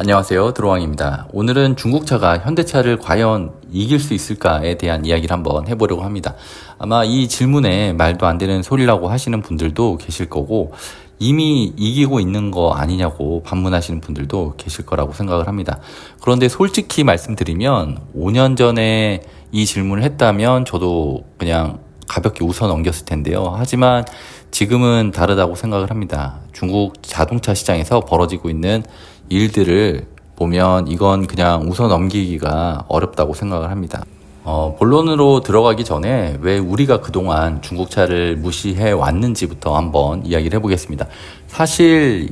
안녕하세요, 드로왕입니다. 오늘은 중국차가 현대차를 과연 이길 수 있을까에 대한 이야기를 한번 해보려고 합니다. 아마 이 질문에 말도 안 되는 소리라고 하시는 분들도 계실 거고, 이미 이기고 있는 거 아니냐고 반문하시는 분들도 계실 거라고 생각을 합니다. 그런데 솔직히 말씀드리면 5년 전에 이 질문을 했다면 저도 그냥 가볍게 웃어 넘겼을 텐데요. 하지만 지금은 다르다고 생각을 합니다. 중국 자동차 시장에서 벌어지고 있는 일들을 보면 이건 그냥 웃어 넘기기가 어렵다고 생각을 합니다. 본론으로 들어가기 전에 왜 우리가 그동안 중국차를 무시해 왔는지부터 한번 이야기를 해보겠습니다. 사실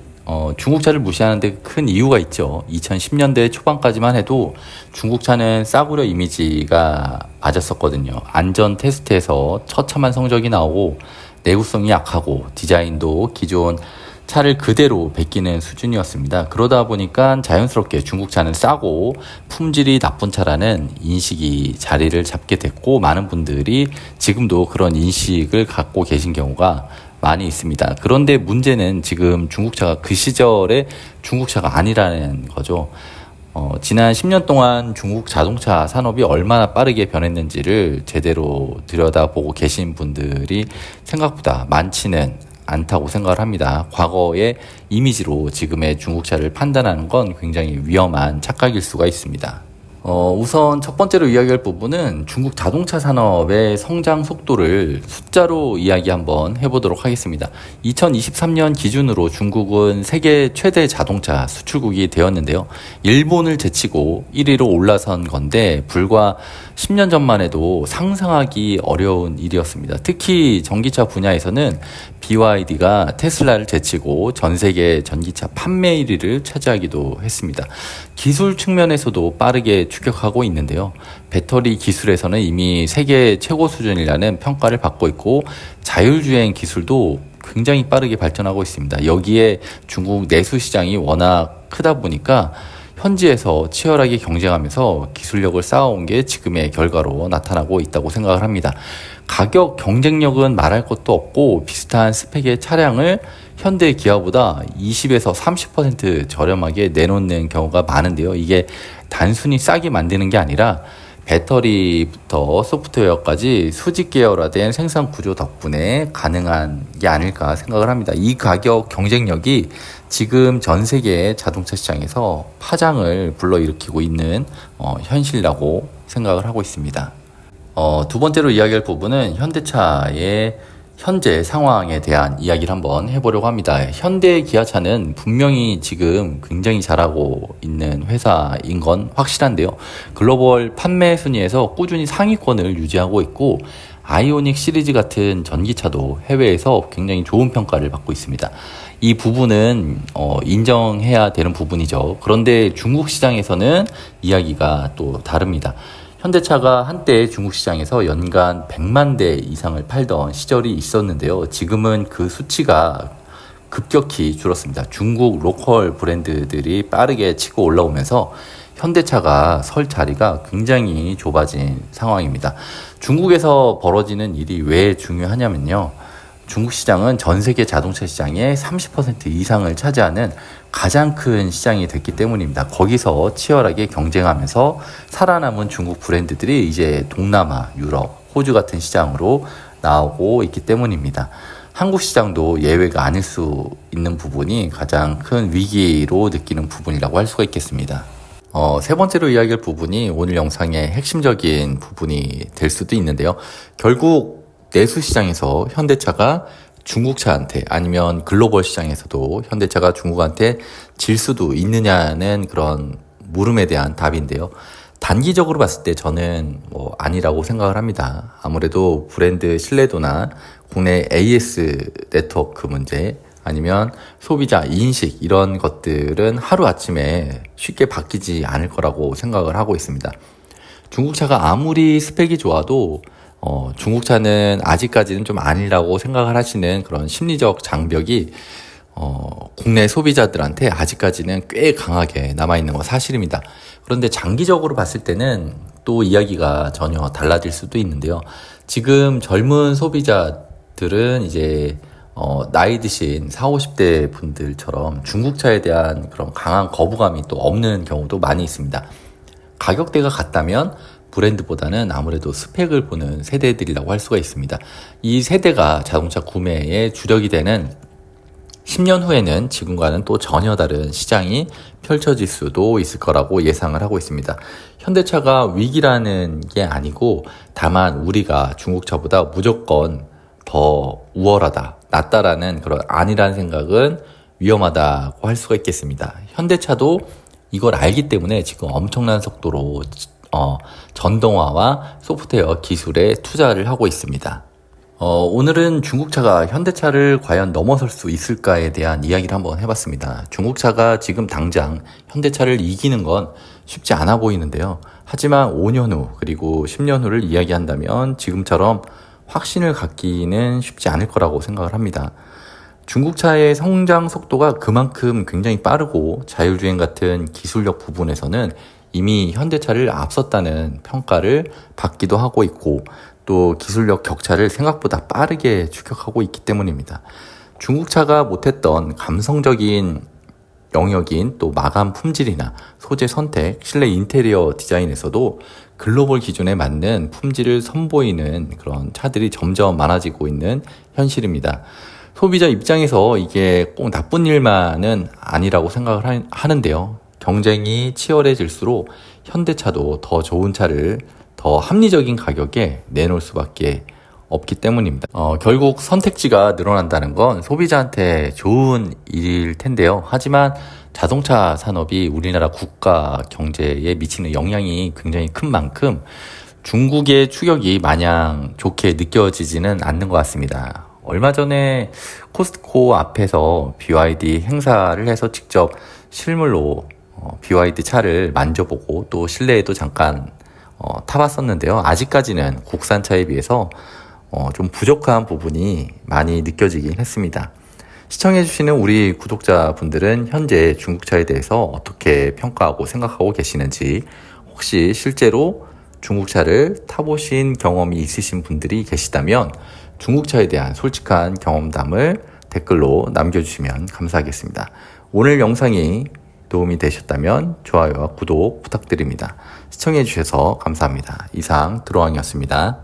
중국차를 무시하는데 큰 이유가 있죠. 2010년대 초반까지만 해도 중국차는 싸구려 이미지가 맞았었거든요. 안전 테스트에서 처참한 성적이 나오고 내구성이 약하고 디자인도 기존 차를 그대로 베끼는 수준이었습니다. 그러다 보니까 자연스럽게 중국차는 싸고 품질이 나쁜 차라는 인식이 자리를 잡게 됐고, 많은 분들이 지금도 그런 인식을 갖고 계신 경우가 많이 있습니다. 그런데 문제는 지금 중국차가 그 시절의 중국차가 아니라는 거죠. 지난 10년 동안 중국 자동차 산업이 얼마나 빠르게 변했는지를 제대로 들여다보고 계신 분들이 생각보다 많지는 않다고 생각을 합니다. 과거의 이미지로 지금의 중국차를 판단하는 건 굉장히 위험한 착각일 수가 있습니다. 우선 첫 번째로 이야기할 부분은 중국 자동차 산업의 성장 속도를 숫자로 이야기 한번 해보도록 하겠습니다. 2023년 기준으로 중국은 세계 최대 자동차 수출국이 되었는데요. 일본을 제치고 1위로 올라선 건데 불과 10년 전만 해도 상상하기 어려운 일이었습니다. 특히 전기차 분야에서는 BYD가 테슬라를 제치고 전 세계 전기차 판매 1위를 차지하기도 했습니다. 기술 측면에서도 빠르게 추격하고 있는데요. 배터리 기술에서는 이미 세계 최고 수준이라는 평가를 받고 있고, 자율주행 기술도 굉장히 빠르게 발전하고 있습니다. 여기에 중국 내수 시장이 워낙 크다 보니까 현지에서 치열하게 경쟁하면서 기술력을 쌓아온 게 지금의 결과로 나타나고 있다고 생각을 합니다. 가격 경쟁력은 말할 것도 없고, 비슷한 스펙의 차량을 현대 기아보다 20에서 30% 저렴하게 내놓는 경우가 많은데요. 이게 단순히 싸게 만드는 게 아니라 배터리부터 소프트웨어까지 수직 계열화된 생산 구조 덕분에 가능한 게 아닐까 생각을 합니다. 이 가격 경쟁력이 지금 전 세계 자동차 시장에서 파장을 불러일으키고 있는 현실이라고 생각을 하고 있습니다. 두 번째로 이야기할 부분은 현대차의 현재 상황에 대한 이야기를 한번 해보려고 합니다. 현대 기아차는 분명히 지금 굉장히 잘하고 있는 회사인 건 확실한데요. 글로벌 판매 순위에서 꾸준히 상위권을 유지하고 있고, 아이오닉 시리즈 같은 전기차도 해외에서 굉장히 좋은 평가를 받고 있습니다. 이 부분은 인정해야 되는 부분이죠. 그런데 중국 시장에서는 이야기가 또 다릅니다. 현대차가 한때 중국 시장에서 연간 100만 대 이상을 팔던 시절이 있었는데요. 지금은 그 수치가 급격히 줄었습니다. 중국 로컬 브랜드들이 빠르게 치고 올라오면서 현대차가 설 자리가 굉장히 좁아진 상황입니다. 중국에서 벌어지는 일이 왜 중요하냐면요. 중국 시장은 전 세계 자동차 시장의 30% 이상을 차지하는 가장 큰 시장이 됐기 때문입니다. 거기서 치열하게 경쟁하면서 살아남은 중국 브랜드들이 이제 동남아, 유럽, 호주 같은 시장으로 나오고 있기 때문입니다. 한국 시장도 예외가 아닐 수 있는 부분이 가장 큰 위기로 느끼는 부분이라고 할 수가 있겠습니다. 세 번째로 이야기할 부분이 오늘 영상의 핵심적인 부분이 될 수도 있는데요. 결국 내수 시장에서 현대차가 중국차한테, 아니면 글로벌 시장에서도 현대차가 중국한테 질 수도 있느냐는 그런 물음에 대한 답인데요. 단기적으로 봤을 때 저는 아니라고 생각을 합니다. 아무래도 브랜드 신뢰도나 국내 AS 네트워크 문제, 아니면 소비자 인식, 이런 것들은 하루아침에 쉽게 바뀌지 않을 거라고 생각을 하고 있습니다. 중국차가 아무리 스펙이 좋아도 중국차는 아직까지는 좀 아니라고 생각을 하시는 그런 심리적 장벽이 국내 소비자들한테 아직까지는 꽤 강하게 남아있는 건 사실입니다. 그런데 장기적으로 봤을 때는 또 이야기가 전혀 달라질 수도 있는데요. 지금 젊은 소비자들은 이제 나이 드신 40, 50대 분들처럼 중국차에 대한 그런 강한 거부감이 또 없는 경우도 많이 있습니다. 가격대가 같다면 브랜드보다는 아무래도 스펙을 보는 세대들이라고 할 수가 있습니다. 이 세대가 자동차 구매의 주력이 되는 10년 후에는 지금과는 또 전혀 다른 시장이 펼쳐질 수도 있을 거라고 예상을 하고 있습니다. 현대차가 위기라는 게 아니고 다만 우리가 중국차보다 무조건 더 우월하다, 낫다라는 그런 아니라는 생각은 위험하다고 할 수가 있겠습니다. 현대차도 이걸 알기 때문에 지금 엄청난 속도로 전동화와 소프트웨어 기술에 투자를 하고 있습니다. 오늘은 중국차가 현대차를 과연 넘어설 수 있을까에 대한 이야기를 한번 해봤습니다. 중국차가 지금 당장 현대차를 이기는 건 쉽지 않아 보이는데요. 하지만 5년 후 그리고 10년 후를 이야기한다면 지금처럼 확신을 갖기는 쉽지 않을 거라고 생각을 합니다. 중국차의 성장 속도가 그만큼 굉장히 빠르고 자율주행 같은 기술력 부분에서는 이미 현대차를 앞섰다는 평가를 받기도 하고 있고 또 기술력 격차를 생각보다 빠르게 추격하고 있기 때문입니다. 중국차가 못했던 감성적인 영역인 또 마감 품질이나 소재 선택, 실내 인테리어 디자인에서도 글로벌 기준에 맞는 품질을 선보이는 그런 차들이 점점 많아지고 있는 현실입니다. 소비자 입장에서 이게 꼭 나쁜 일만은 아니라고 생각을 하는데요. 경쟁이 치열해질수록 현대차도 더 좋은 차를 더 합리적인 가격에 내놓을 수밖에 없기 때문입니다. 결국 선택지가 늘어난다는 건 소비자한테 좋은 일일 텐데요. 하지만 자동차 산업이 우리나라 국가 경제에 미치는 영향이 굉장히 큰 만큼 중국의 추격이 마냥 좋게 느껴지지는 않는 것 같습니다. 얼마 전에 코스트코 앞에서 BYD 행사를 해서 직접 실물로 BYD 차를 만져보고 또 실내에도 잠깐 타봤었는데요. 아직까지는 국산차에 비해서 좀 부족한 부분이 많이 느껴지긴 했습니다. 시청해주시는 우리 구독자분들은 현재 중국차에 대해서 어떻게 평가하고 생각하고 계시는지, 혹시 실제로 중국차를 타보신 경험이 있으신 분들이 계시다면 중국차에 대한 솔직한 경험담을 댓글로 남겨주시면 감사하겠습니다. 오늘 영상이 도움이 되셨다면 좋아요와 구독 부탁드립니다. 시청해주셔서 감사합니다. 이상 드로왕이었습니다.